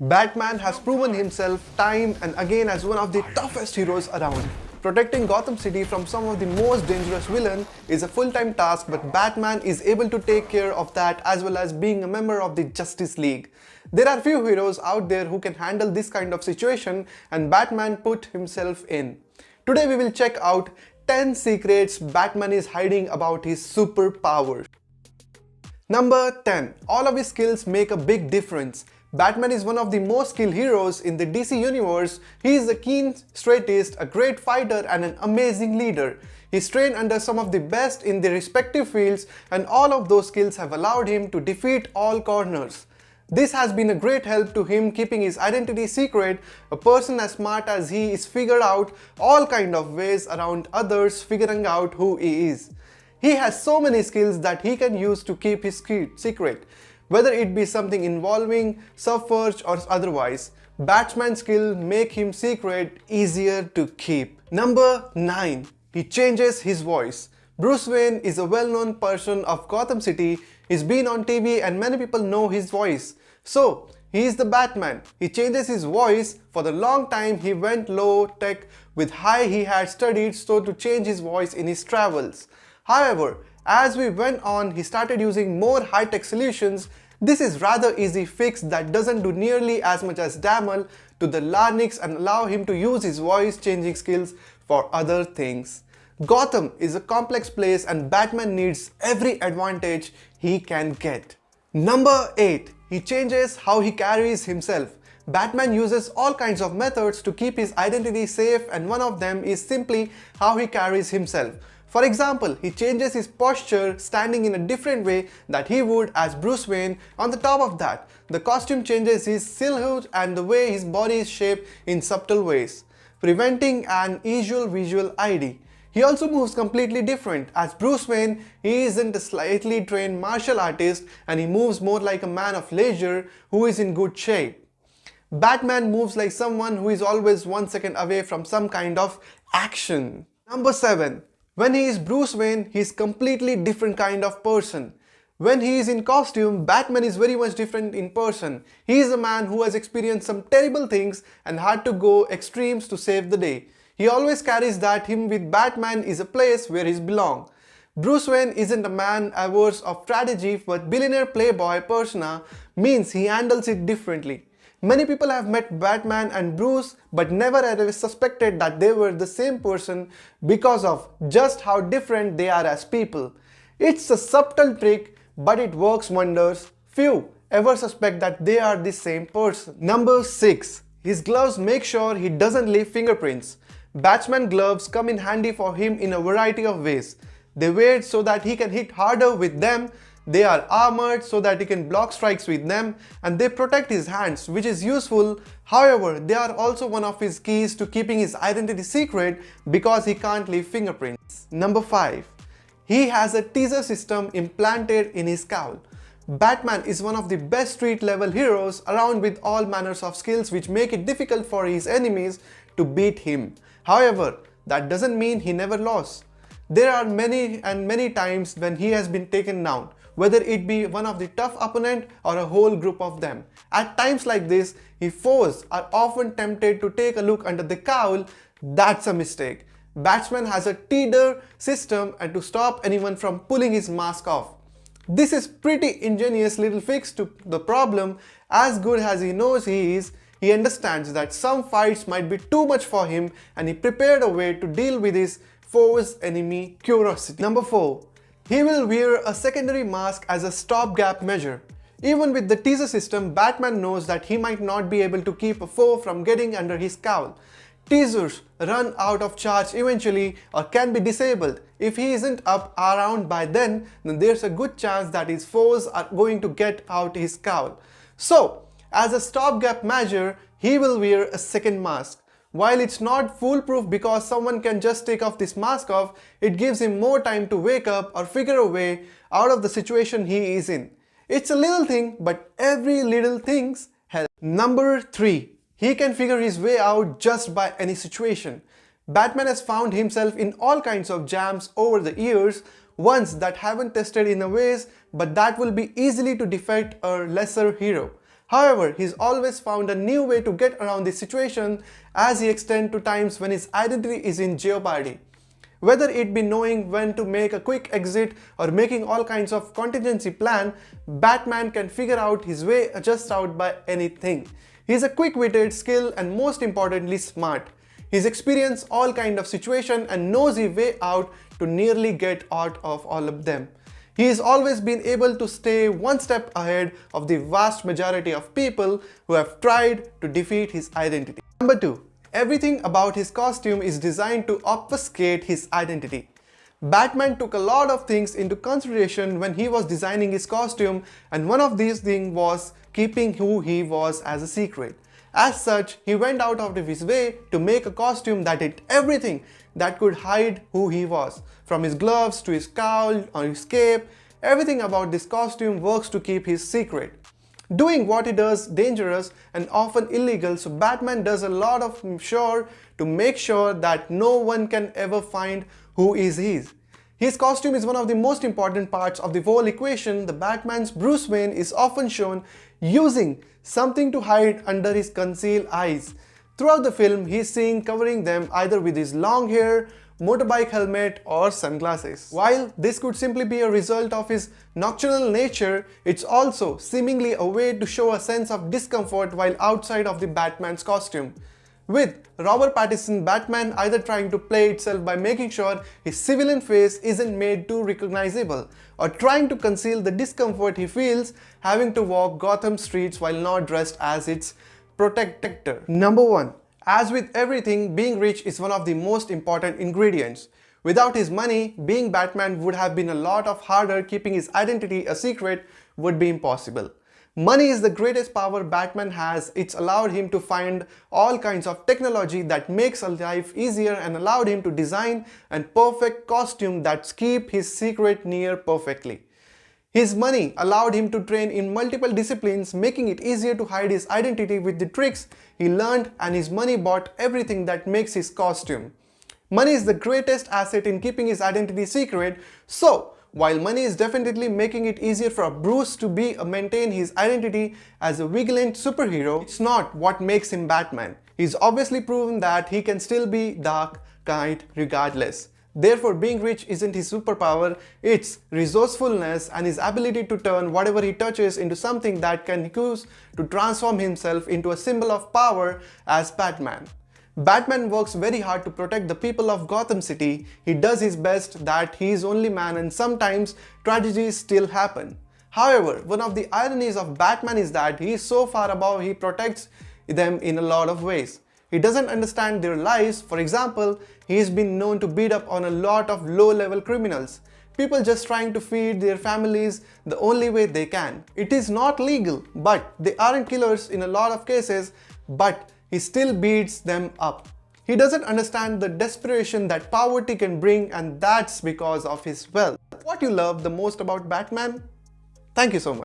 Batman has proven himself time and again as one of the toughest heroes around. Protecting Gotham City from some of the most dangerous villains is a full-time task, but Batman is able to take care of that as well as being a member of the Justice League. There are few heroes out there who can handle this kind of situation, and Batman put himself in. Today we will check out 10 secrets Batman is hiding about his superpowers. Number 10. All of his skills make a big difference. Batman is one of the most skilled heroes in the DC universe. He is a keen strategist, a great fighter and an amazing leader. He's trained under some of the best in their respective fields, and all of those skills have allowed him to defeat all corners. This has been a great help to him keeping his identity secret. A person as smart as he is figured out all kind of ways around others figuring out who he is. He has so many skills that he can use to keep his secret, whether it be something involving subterfuge or otherwise. Batman's skills make him secret easier to keep. Number 9. He changes his voice. Bruce Wayne is a well-known person of Gotham City. He's been on TV and many people know his voice. So, he is the Batman. He changes his voice. For the long time he went low tech with high he had studied so to change his voice in his travels. However, as we went on, he started using more high-tech solutions. This is rather easy fix that doesn't do nearly as much as damage to the larynx and allow him to use his voice changing skills for other things. Gotham is a complex place and Batman needs every advantage he can get. Number 8. He changes how he carries himself. Batman uses all kinds of methods to keep his identity safe, and one of them is simply how he carries himself. For example, he changes his posture, standing in a different way that he would as Bruce Wayne. On the top of that, the costume changes his silhouette and the way his body is shaped in subtle ways, preventing an usual visual ID. He also moves completely different. As Bruce Wayne, he isn't a slightly trained martial artist and he moves more like a man of leisure who is in good shape. Batman moves like someone who is always 1 second away from some kind of action. Number 7. When he is Bruce Wayne, he is completely different kind of person. When he is in costume, Batman is very much different in person. He is a man who has experienced some terrible things and had to go extremes to save the day. He always carries that him with Batman is a place where he belongs. Bruce Wayne isn't a man averse of strategy, but billionaire playboy persona means he handles it differently. Many people have met Batman and Bruce but never ever suspected that they were the same person because of just how different they are as people. It's a subtle trick, but it works wonders. Few ever suspect that they are the same person. Number 6. His gloves make sure he doesn't leave fingerprints. Batman gloves come in handy for him in a variety of ways. They wear it so that he can hit harder with them. They are armored so that he can block strikes with them, and they protect his hands, which is useful. However, they are also one of his keys to keeping his identity secret because he can't leave fingerprints. Number 5. He has a teaser system implanted in his cowl. Batman is one of the best street level heroes around with all manners of skills which make it difficult for his enemies to beat him. However, that doesn't mean he never lost. There are many times when he has been taken down, whether it be one of the tough opponent or a whole group of them. At times like this, his foes are often tempted to take a look under the cowl. That's a mistake. Batman has a teeter system and to stop anyone from pulling his mask off. This is pretty ingenious little fix to the problem. As good as he knows he is, he understands that some fights might be too much for him and he prepared a way to deal with his foe's enemy curiosity. Number 4. He will wear a secondary mask as a stopgap measure. Even with the teaser system, Batman knows that he might not be able to keep a foe from getting under his cowl. Teasers run out of charge eventually or can be disabled. If he isn't up around by then there's a good chance that his foes are going to get out his cowl. So, as a stopgap measure, he will wear a second mask. While it's not foolproof because someone can just take off this mask off, it gives him more time to wake up or figure a way out of the situation he is in. It's a little thing, but every little things help. Number 3. He can figure his way out just by any situation. Batman has found himself in all kinds of jams over the years, ones that haven't tested in a ways, but that will be easily to defeat a lesser hero. However, he's always found a new way to get around this situation as he extends to times when his identity is in jeopardy. Whether it be knowing when to make a quick exit or making all kinds of contingency plan, Batman can figure out his way just out by anything. He's a quick-witted, skilled, and most importantly smart. He's experienced all kind of situation and knows his way out to nearly get out of all of them. He has always been able to stay one step ahead of the vast majority of people who have tried to defeat his identity. Number 2. Everything about his costume is designed to obfuscate his identity. Batman took a lot of things into consideration when he was designing his costume, and one of these things was keeping who he was as a secret. As such, he went out of his way to make a costume that did everything that could hide who he was. From his gloves to his cowl or his cape, everything about this costume works to keep his secret. Doing what he does dangerous and often illegal, so Batman does a lot of sure to make sure that no one can ever find who is he. His costume is one of the most important parts of the whole equation. The Batman's Bruce Wayne is often shown using something to hide under his concealed eyes. Throughout the film, he is seen covering them either with his long hair, motorbike helmet or sunglasses. While this could simply be a result of his nocturnal nature, it's also seemingly a way to show a sense of discomfort while outside of the Batman's costume. With Robert Pattinson's Batman either trying to play itself by making sure his civilian face isn't made too recognizable, or trying to conceal the discomfort he feels having to walk Gotham streets while not dressed as its protector. Number 1. As with everything, being rich is one of the most important ingredients. Without his money, being Batman would have been a lot harder. Keeping his identity a secret would be impossible. Money is the greatest power Batman has. It's allowed him to find all kinds of technology that makes life easier and allowed him to design a perfect costume that keeps his secret near perfectly. His money allowed him to train in multiple disciplines, making it easier to hide his identity with the tricks he learned, and his money bought everything that makes his costume. Money is the greatest asset in keeping his identity secret, so while money is definitely making it easier for Bruce to maintain his identity as a vigilant superhero, it's not what makes him Batman. He's obviously proven that he can still be dark, kind, regardless. Therefore, being rich isn't his superpower, it's resourcefulness and his ability to turn whatever he touches into something that can use to transform himself into a symbol of power as Batman. Batman works very hard to protect the people of Gotham City. He does his best that he is only man and sometimes tragedies still happen. However, one of the ironies of Batman is that he is so far above he protects them in a lot of ways. He doesn't understand their lives. For example, he has been known to beat up on a lot of low-level criminals. People just trying to feed their families the only way they can. It is not legal, but they aren't killers in a lot of cases, but he still beats them up. He doesn't understand the desperation that poverty can bring, and that's because of his wealth. What you love the most about Batman? Thank you so much.